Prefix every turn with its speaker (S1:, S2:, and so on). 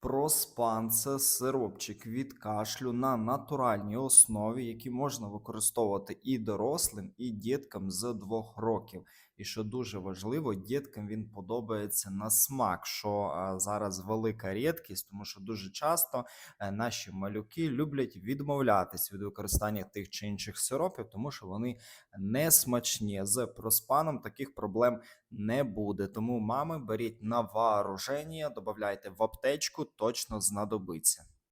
S1: Проспан це сиропчик від кашлю на натуральній основі, який можна використовувати і дорослим, і діткам з 2 років. І що дуже важливо, діткам він подобається на смак, що зараз велика рідкість, тому що дуже часто наші малюки люблять відмовлятись від використання тих чи інших сиропів, тому що вони не смачні. З проспаном таких проблем не буде. Тому, мами, беріть на вооруження, додавайте в аптечку, точно знадобиться.